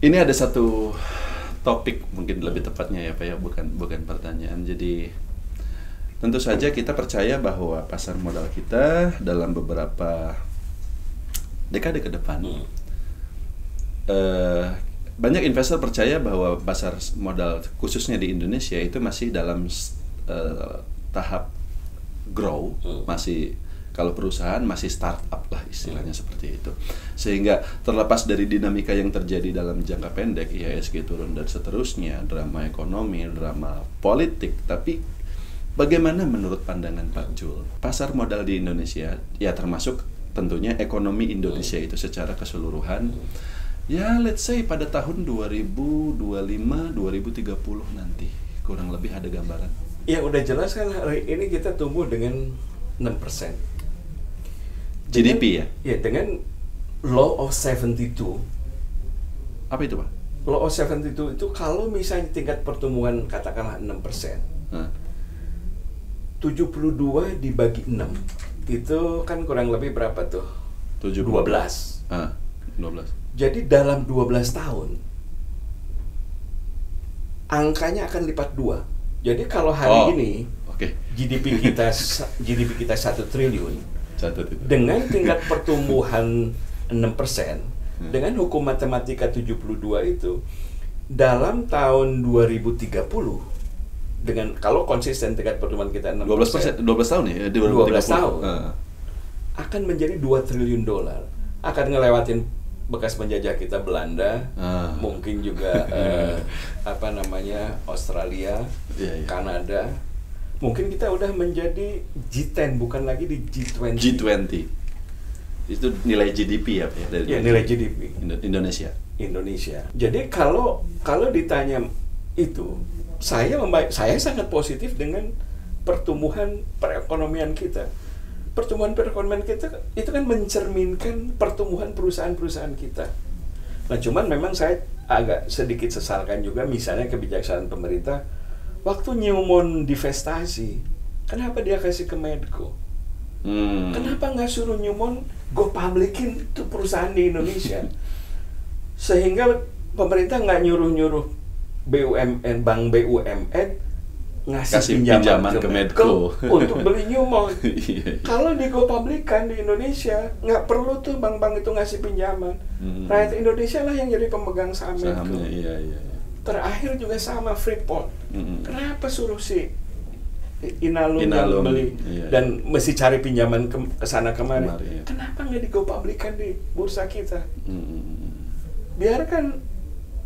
Ini ada satu topik mungkin lebih tepatnya ya Pak ya, bukan pertanyaan. Jadi tentu saja kita percaya bahwa pasar modal kita dalam beberapa dekade ke depan banyak investor percaya bahwa pasar modal khususnya di Indonesia itu masih dalam tahap grow, masih kalau perusahaan masih startup lah istilahnya seperti itu. Sehingga terlepas dari dinamika yang terjadi dalam jangka pendek, IHSG turun dan seterusnya, drama ekonomi, drama politik, tapi bagaimana menurut pandangan Pak Jul, pasar modal di Indonesia, ya termasuk tentunya ekonomi Indonesia itu secara keseluruhan, ya let's say pada tahun 2025, 2030 nanti, kurang lebih ada gambaran. Ya udah jelas kan hari ini kita tumbuh dengan 6%. GDP ya? Ya, dengan Law of 72. Apa itu Pak? Law of 72 itu kalau misalnya tingkat pertumbuhan katakanlah 6%, 72 dibagi 6, itu kan kurang lebih berapa tuh? 12. 12. Jadi dalam 12 tahun, angkanya akan lipat 2. Jadi kalau hari ini GDP kita 1 triliun, dengan tingkat pertumbuhan 6%, dengan hukum matematika 72 itu, dalam tahun 2030, dengan kalau konsisten tingkat pertumbuhan kita 6%, 12 tahun ya? 12 tahun, akan menjadi 2 triliun dolar. Akan ngelewatin bekas penjajah kita Belanda, mungkin juga Australia, Kanada. Mungkin kita udah menjadi G10, bukan lagi di G20. G20 itu nilai GDP ya Pak? Ya, nilai GDP Indonesia. Jadi kalau ditanya itu, saya sangat positif dengan pertumbuhan perekonomian kita. Pertumbuhan perekonomian kita itu kan mencerminkan pertumbuhan perusahaan-perusahaan kita. Nah, cuman memang saya agak sedikit sesalkan juga misalnya kebijaksanaan pemerintah waktu Newmont divestasi, kenapa dia kasih ke Medco? Kenapa nggak suruh Newmont go publikin tuh perusahaan di Indonesia? Sehingga pemerintah nggak nyuruh BUMN, bank BUMN ngasih pinjaman ke Medco untuk beli Newmont. Kalau di go publikan di Indonesia, nggak perlu tuh bank-bank itu ngasih pinjaman. Rakyat Indonesia lah yang jadi pemegang saham Medco. Terakhir juga sama Freeport. Kenapa suruh si Inalum beli dan mesti cari pinjaman ke sana kemari? Kenapa nggak di-go-publikan di bursa kita? Biarkan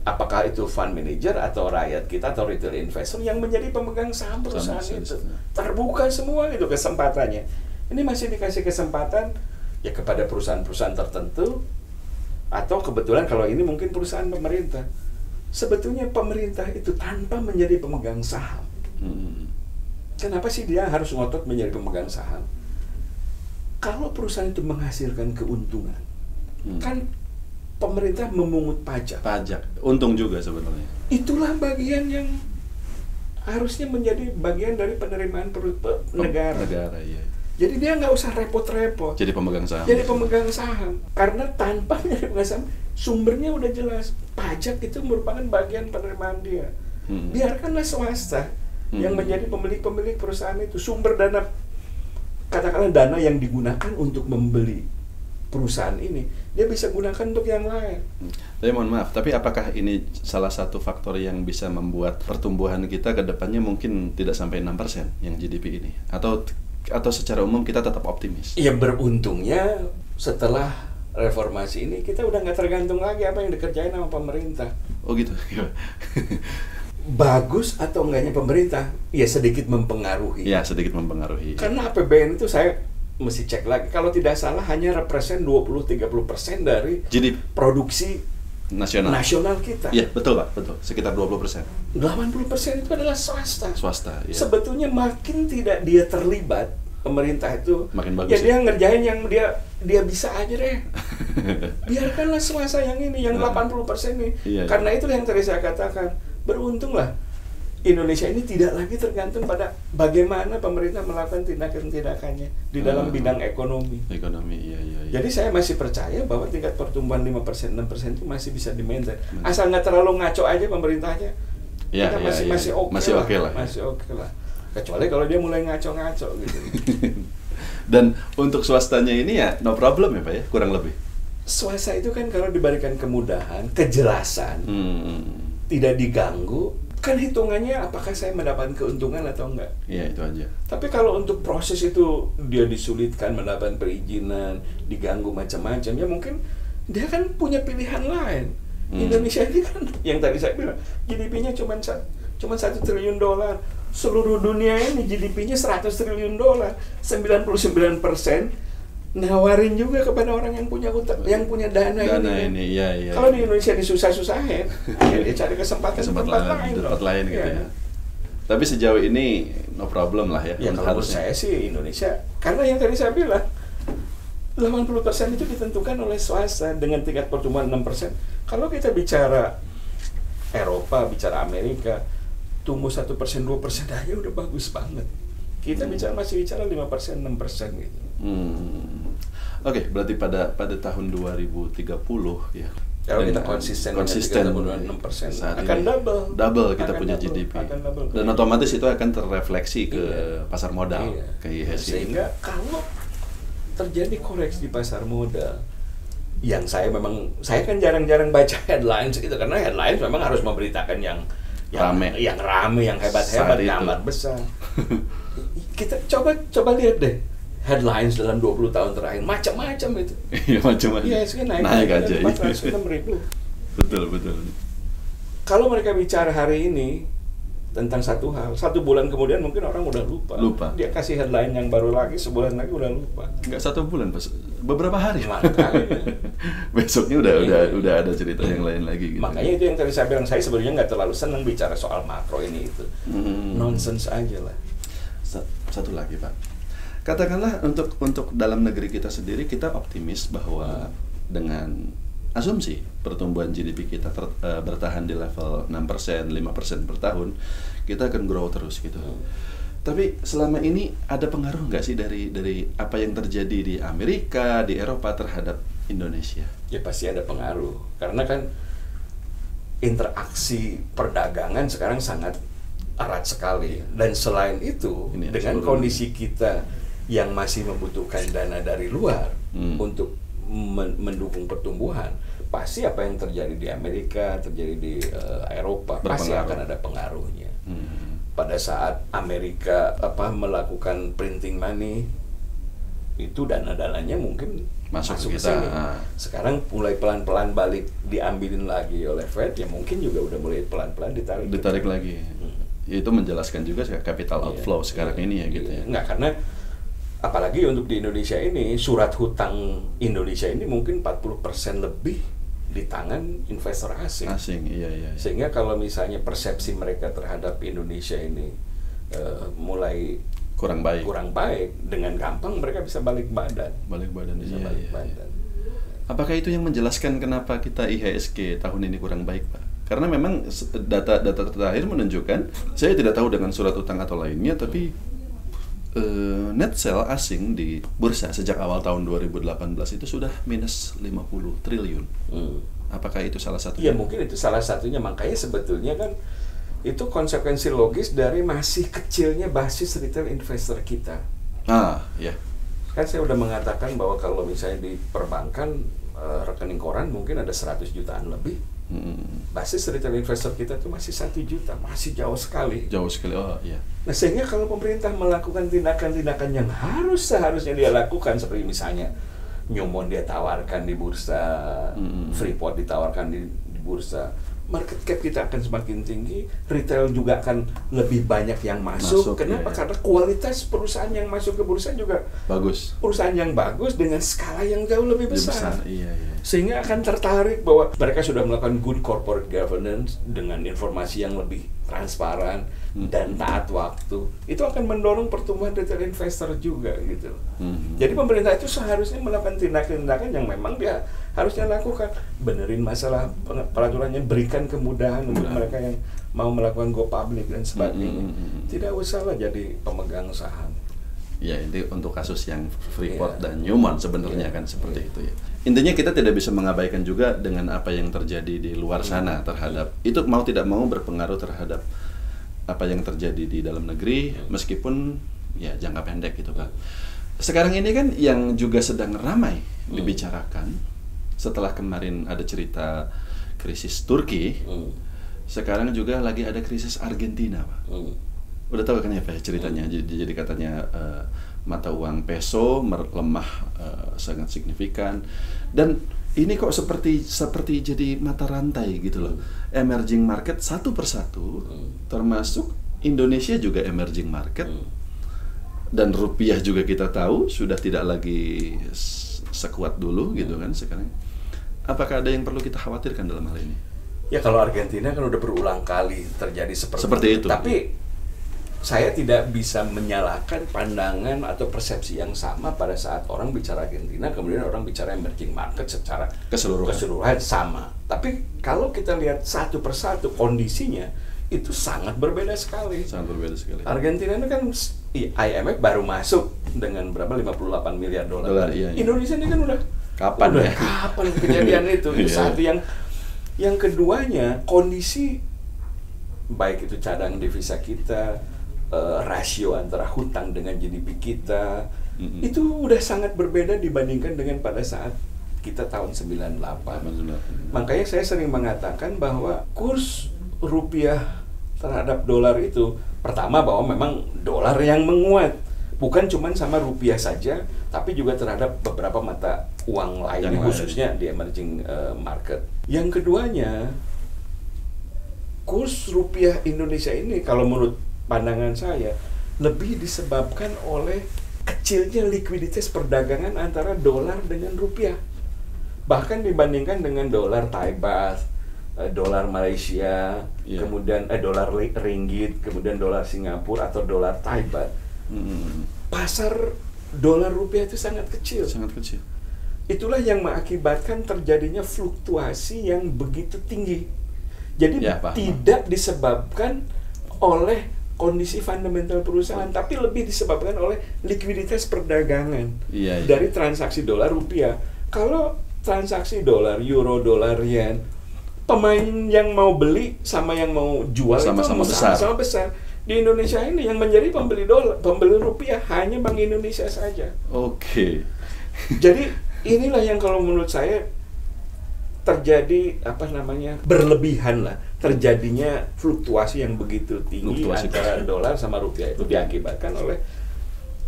apakah itu fund manager atau rakyat kita atau retail investor yang menjadi pemegang saham perusahaan itu. Terbuka semua itu kesempatannya. Ini masih dikasih kesempatan ya kepada perusahaan-perusahaan tertentu, atau kebetulan kalau ini mungkin perusahaan pemerintah. Sebetulnya pemerintah itu tanpa menjadi pemegang saham. Kenapa sih dia harus ngotot menjadi pemegang saham? Kalau perusahaan itu menghasilkan keuntungan, kan pemerintah memungut pajak. Untung juga sebenarnya. Itulah bagian yang harusnya menjadi bagian dari penerimaan negara. Iya. Jadi dia nggak usah repot-repot. Jadi pemegang saham. Karena tanpa menjadi pemegang saham, sumbernya udah jelas. Pajak itu merupakan bagian penerimaan dia. Biarkanlah swasta yang menjadi pemilik perusahaan itu. Sumber dana, katakanlah dana yang digunakan untuk membeli perusahaan ini, dia bisa gunakan untuk yang lain. Tapi mohon maaf, tapi apakah ini salah satu faktor yang bisa membuat pertumbuhan kita ke depannya mungkin tidak sampai 6% yang GDP ini? Atau secara umum kita tetap optimis? Ya, beruntungnya setelah reformasi ini kita udah nggak tergantung lagi apa yang dikerjain sama pemerintah. Oh gitu. Bagus atau enggaknya pemerintah, ya sedikit mempengaruhi. Ya, sedikit mempengaruhi. Karena APBN itu saya mesti cek lagi. Kalau tidak salah hanya represent 20-30% dari GDP produksi nasional kita. Iya, betul Pak, betul. Sekitar 20%. 80% itu adalah swasta. Iya. Sebetulnya makin tidak dia terlibat, pemerintah itu makin bagus. Ya dia ngerjain yang dia bisa aja deh. Biarkanlah swasta yang ini, yang 80% nih. Iya. Karena itu yang tadi saya katakan, beruntunglah Indonesia ini tidak lagi tergantung pada bagaimana pemerintah melakukan tindakan-tindakannya di dalam bidang ekonomi. Iya. Jadi saya masih percaya bahwa tingkat pertumbuhan 5%, 6% itu masih bisa di-maintain. Asal nggak terlalu ngaco aja pemerintahnya, kita masih oke lah. Masih oke lah. Kecuali kalau dia mulai ngaco-ngaco gitu. Dan untuk swastanya ini ya no problem ya Pak ya, kurang lebih. Swasta itu kan kalau diberikan kemudahan, kejelasan, tidak diganggu, kan hitungannya apakah saya mendapat keuntungan atau enggak. Iya, itu aja. Tapi kalau untuk proses itu dia disulitkan, mendapatkan perizinan, diganggu macam-macam, ya mungkin dia kan punya pilihan lain. Indonesia ini kan yang tadi saya bilang GDP-nya cuma 1 triliun dolar. Seluruh dunia ini GDP-nya 100 triliun dolar. 99% nawarin juga kepada orang yang punya utang, yang punya dana ini. Iya. Kalau di Indonesia disusah-susahin, ya dia cari kesempatan tempat lain gitu ya. Tapi sejauh ini no problem lah ya. Ya kalau menurut saya sih Indonesia, karena yang tadi saya bilang 80% itu ditentukan oleh swasta dengan tingkat pertumbuhan 6%. Kalau kita bicara Eropa, bicara Amerika, tumbuh 1%, 2% aja udah bagus banget. Kita masih bicara 5%, 6% gitu. Oke, berarti pada tahun 2030 ya. Kalau kita konsisten 6% akan double kita punya GDP. Dan otomatis itu akan terrefleksi ke pasar modal, ke IHSG. Sehingga kalau terjadi koreksi di pasar modal, yang saya kan jarang-jarang baca headlines gitu, karena headlines memang harus memberitakan yang rame, yang hebat-hebat, gambar besar. Kita coba lihat deh headlines dalam 20 tahun terakhir, macam-macam itu. Iya, macam-macam. IHSG naik aja. 406.000. Betul. Kalau mereka bicara hari ini tentang satu hal, 1 bulan kemudian mungkin orang udah lupa. Dia kasih headline yang baru lagi, sebulan lagi udah lupa. Enggak 1 bulan, Pak. Beberapa hari. Makanya. Besoknya udah ada cerita yang lain lagi gitu. Makanya itu yang tadi saya bilang, saya sebenarnya nggak terlalu senang bicara soal makro ini itu. Nonsense aja lah. Satu lagi, Pak. Katakanlah untuk dalam negeri kita sendiri, kita optimis bahwa dengan asumsi pertumbuhan GDP kita bertahan di level 6%, 5% per tahun, kita akan grow terus gitu. Tapi selama ini ada pengaruh nggak sih dari apa yang terjadi di Amerika, di Eropa terhadap Indonesia? Ya pasti ada pengaruh, karena kan interaksi perdagangan sekarang sangat erat sekali. Dan selain itu, dengan kondisi kita yang masih membutuhkan dana dari luar untuk mendukung pertumbuhan, pasti apa yang terjadi di Amerika, terjadi di Eropa, pasti akan ada pengaruhnya. Pada saat Amerika melakukan printing money, itu dana-dananya mungkin masuk ke sini. Sekarang mulai pelan-pelan balik diambilin lagi oleh Fed, ya mungkin juga udah mulai pelan-pelan ditarik lagi. Itu menjelaskan juga capital outflow sekarang ini ya gitu ya. Enggak, karena apalagi untuk di Indonesia ini, surat hutang Indonesia ini mungkin 40% lebih di tangan investor asing. Iya. Sehingga kalau misalnya persepsi mereka terhadap Indonesia ini mulai kurang baik, dengan gampang mereka bisa balik badan. Balik badan. Apakah itu yang menjelaskan kenapa kita IHSG tahun ini kurang baik, Pak? Karena memang data terakhir menunjukkan, saya tidak tahu dengan surat utang atau lainnya, tapi net sell asing di bursa sejak awal tahun 2018 itu sudah minus 50 triliun. Apakah itu salah satunya? Ya mungkin itu salah satunya, makanya sebetulnya kan itu konsekuensi logis dari masih kecilnya basis retail investor kita. Ya. Kan saya udah mengatakan bahwa kalau misalnya di perbankan rekening koran mungkin ada 100 jutaan lebih. Basis retail investor kita tuh masih 1 juta, masih jauh sekali. Iya. Nah, sehingga kalau pemerintah melakukan tindakan-tindakan yang seharusnya dia lakukan, seperti misalnya Newmont dia tawarkan di bursa, Freeport ditawarkan di bursa, market cap kita akan semakin tinggi, retail juga akan lebih banyak yang masuk. Kenapa? Karena kualitas perusahaan yang masuk ke bursa juga bagus. Perusahaan yang bagus dengan skala yang jauh lebih besar. Iya. Sehingga akan tertarik bahwa mereka sudah melakukan good corporate governance dengan informasi yang lebih transparan dan taat waktu. Itu akan mendorong pertumbuhan retail investor juga gitu. Jadi pemerintah itu seharusnya melakukan tindakan-tindakan yang memang dia harusnya lakukan. Benerin masalah peraturannya, berikan kemudahan untuk mereka yang mau melakukan go public dan sebagainya. Tidak usahlah jadi pemegang saham. Ya, ini untuk kasus yang Freeport dan Newmont sebenarnya kan seperti itu ya. Intinya kita tidak bisa mengabaikan juga dengan apa yang terjadi di luar sana terhadap itu, mau tidak mau berpengaruh terhadap apa yang terjadi di dalam negeri meskipun ya jangka pendek gitu kan. Sekarang ini kan yang juga sedang ramai dibicarakan setelah kemarin ada cerita krisis Turki, sekarang juga lagi ada krisis Argentina, Pak. Udah tahu kan ya Pak ceritanya? Jadi katanya mata uang peso melemah sangat signifikan, dan ini kok seperti jadi mata rantai gitu loh. Emerging market satu persatu, termasuk Indonesia juga emerging market, dan rupiah juga kita tahu sudah tidak lagi sekuat dulu gitu kan sekarang. Apakah ada yang perlu kita khawatirkan dalam hal ini? Ya kalau Argentina kan udah berulang kali terjadi seperti itu. Tapi saya tidak bisa menyalahkan pandangan atau persepsi yang sama pada saat orang bicara Argentina, kemudian orang bicara emerging market secara keseluruhan sama. Tapi kalau kita lihat satu persatu kondisinya, itu sangat berbeda sekali. Sangat berbeda sekali. Argentina itu kan IMF baru masuk dengan berapa 58 miliar dolar. Iya. Indonesia ini kan udah kapan kejadian itu? Itu satu. Yang keduanya, kondisi baik itu cadangan devisa kita, rasio antara hutang dengan GDP kita, itu udah sangat berbeda dibandingkan dengan pada saat kita tahun 98. Makanya saya sering mengatakan bahwa kurs rupiah terhadap dolar itu, pertama bahwa memang dolar yang menguat, bukan cuma sama rupiah saja, tapi juga terhadap beberapa mata uang lainnya, khususnya di emerging market. Yang keduanya, kurs rupiah Indonesia ini kalau menurut pandangan saya lebih disebabkan oleh kecilnya likuiditas perdagangan antara dolar dengan rupiah. Bahkan dibandingkan dengan dolar Thai Baht, dolar Malaysia, kemudian dolar ringgit, kemudian dolar Singapura atau dolar Thai Baht. Pasar dolar rupiah itu sangat kecil. Sangat kecil. Itulah yang mengakibatkan terjadinya fluktuasi yang begitu tinggi. Jadi tidak disebabkan oleh kondisi fundamental perusahaan, tapi lebih disebabkan oleh likuiditas perdagangan dari transaksi dolar rupiah. Kalau transaksi dolar, euro, dolar, yen, pemain yang mau beli sama yang mau jual sama-sama besar. Di Indonesia ini yang menjadi pembeli rupiah hanya Bank Indonesia saja. Oke. Jadi inilah yang kalau menurut saya terjadi berlebihan lah, terjadinya fluktuasi yang begitu tinggi antara dolar sama rupiah itu diakibatkan oleh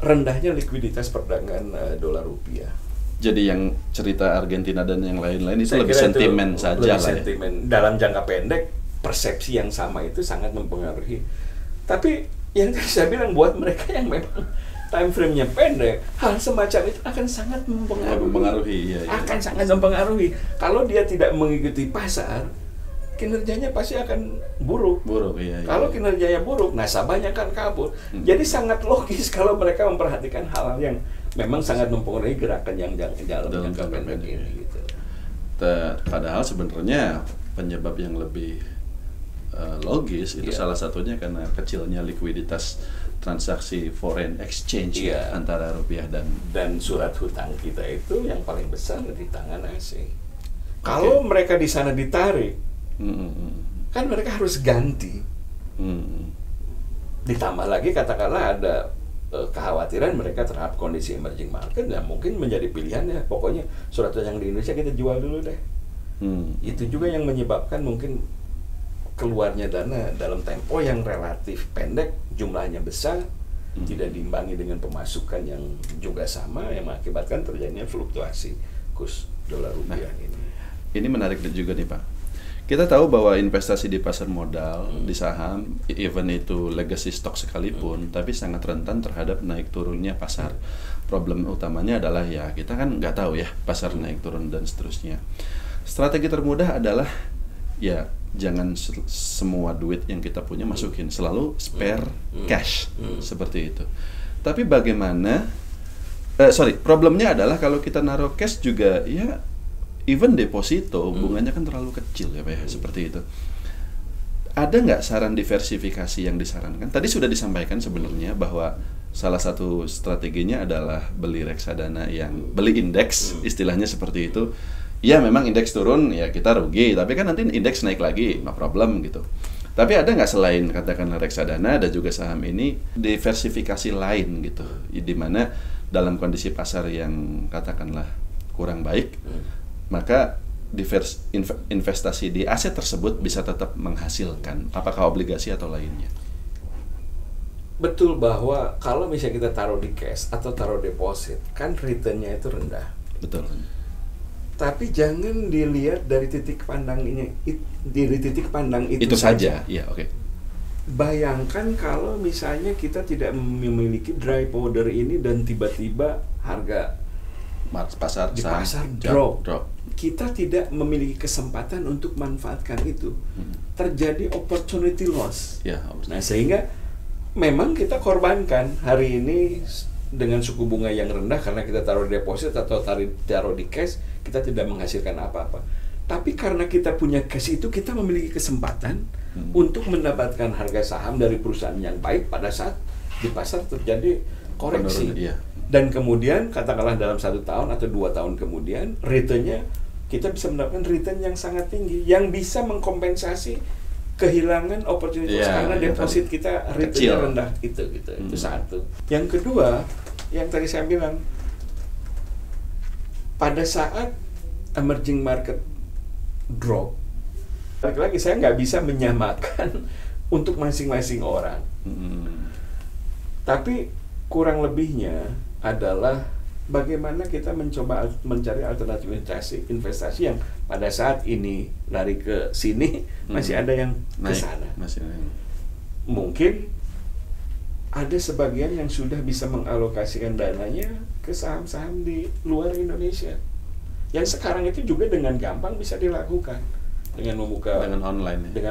rendahnya likuiditas perdagangan dolar rupiah. Jadi yang cerita Argentina dan yang lain-lain itu lebih sentimen saja lah ya. Dalam jangka pendek persepsi yang sama itu sangat mempengaruhi. Tapi yang tadi saya bilang buat mereka yang memang time frame-nya pendek, hal semacam itu akan sangat mempengaruhi. Akan sangat mempengaruhi. Kalau dia tidak mengikuti pasar, kinerjanya pasti akan buruk. Kalau kinerjanya buruk, nasabahnya akan kabur. Jadi sangat logis kalau mereka memperhatikan hal yang memang sangat mempengaruhi gerakan yang dalam jangka pendek ini. Gitu. Padahal sebenarnya penyebab yang lebih logis itu salah satunya karena kecilnya likuiditas transaksi foreign exchange antara rupiah dan surat hutang kita itu yang paling besar di tangan asing. Kalau mereka di sana ditarik, kan mereka harus ganti. Ditambah lagi katakanlah ada kekhawatiran mereka terhadap kondisi emerging market, dan mungkin menjadi pilihannya pokoknya surat hutang di Indonesia kita jual dulu deh. Itu juga yang menyebabkan mungkin keluarnya dana dalam tempo yang relatif pendek, jumlahnya besar, tidak diimbangi dengan pemasukan yang juga sama, yang mengakibatkan terjadinya fluktuasi kurs dolar rupiah ini. Ini menarik juga nih Pak. Kita tahu bahwa investasi di pasar modal, di saham, even itu legacy stock sekalipun, tapi sangat rentan terhadap naik turunnya pasar. Problem utamanya adalah ya kita kan nggak tahu ya pasar naik turun dan seterusnya. Strategi termudah adalah ya jangan semua duit yang kita punya masukin, selalu spare cash seperti itu. Tapi bagaimana? Problemnya adalah kalau kita naruh cash juga ya. Even deposito bunganya kan terlalu kecil ya Pak ya, seperti itu. Ada nggak saran diversifikasi yang disarankan? Tadi sudah disampaikan sebenarnya bahwa salah satu strateginya adalah beli reksadana yang beli indeks, istilahnya seperti itu. Ya memang indeks turun ya kita rugi, tapi kan nanti indeks naik lagi, no problem gitu. Tapi ada nggak selain katakanlah reksadana dan juga saham ini diversifikasi lain gitu, di mana dalam kondisi pasar yang katakanlah kurang baik, maka investasi di aset tersebut bisa tetap menghasilkan, apakah obligasi atau lainnya? Betul bahwa kalau misalnya kita taruh di cash atau taruh deposit, kan returnnya itu rendah. Betul. Tapi jangan dilihat dari titik pandang ini, dari titik pandang itu saja. Iya, oke. Bayangkan kalau misalnya kita tidak memiliki dry powder ini dan tiba-tiba harga pasar drop. Kita tidak memiliki kesempatan untuk manfaatkan itu. Terjadi opportunity loss. Ya, nah, sehingga memang kita korbankan hari ini dengan suku bunga yang rendah karena kita taruh di deposit atau taruh di cash, kita tidak menghasilkan apa-apa. Tapi karena kita punya cash itu, kita memiliki kesempatan untuk mendapatkan harga saham dari perusahaan yang baik pada saat di pasar terjadi koreksi. Dan kemudian katakanlah dalam 1 tahun atau 2 tahun kemudian returnnya kita bisa mendapatkan return yang sangat tinggi yang bisa mengkompensasi kehilangan opportunity karena deposit kita returnnya rendah itu satu. Yang kedua yang tadi saya bilang, pada saat emerging market drop, lagi-lagi saya nggak bisa menyamakan untuk masing-masing orang. Tapi kurang lebihnya adalah bagaimana kita mencoba mencari alternatif investasi yang pada saat ini lari ke sini masih ada yang ke sana. Mungkin ada sebagian yang sudah bisa mengalokasikan dananya ke saham-saham di luar Indonesia. Yang sekarang itu juga dengan gampang bisa dilakukan. Dengan membuka dengan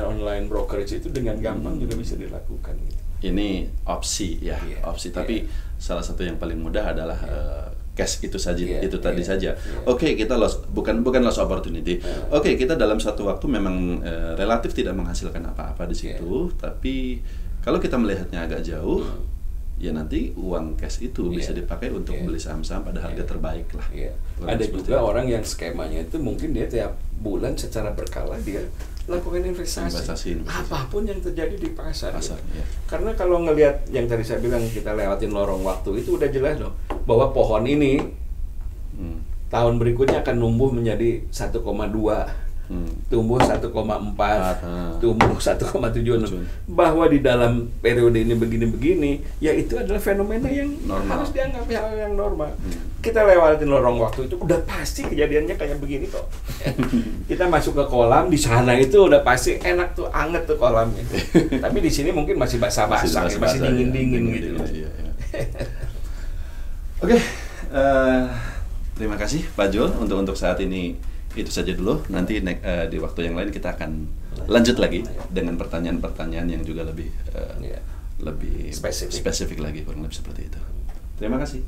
online brokerage itu dengan gampang juga bisa dilakukan gitu. Ini opsi ya, opsi. Tapi salah satu yang paling mudah adalah cash itu saja, itu tadi saja. Oke, kita bukan loss opportunity. Oke, kita dalam satu waktu memang relatif tidak menghasilkan apa-apa di situ. Tapi kalau kita melihatnya agak jauh, ya nanti uang cash itu bisa dipakai untuk beli saham-saham pada harga terbaik lah. Ada juga orang yang skemanya itu mungkin dia tiap bulan secara berkala dia lakukan investasi. Apapun yang terjadi di pasar gitu. Karena kalau ngelihat yang tadi saya bilang kita lewatin lorong waktu itu udah jelas loh bahwa pohon ini tahun berikutnya akan numbuh menjadi 1,2, tumbuh 1,4, tumbuh 1,7. Bahwa di dalam periode ini begini-begini, ya itu adalah fenomena yang harus dianggap hal yang normal. Kita lewatin lorong waktu itu udah pasti kejadiannya kayak begini kok. Kita masuk ke kolam di sana itu udah pasti enak tuh, anget tuh kolamnya. Tapi di sini mungkin masih basah-basah, masih dingin-dingin gitu. Oke, terima kasih Pak Jul untuk saat ini. Itu saja dulu. Nanti di waktu yang lain kita akan lanjut lagi dengan pertanyaan-pertanyaan yang juga lebih spesifik lagi, kurang lebih seperti itu. Terima kasih.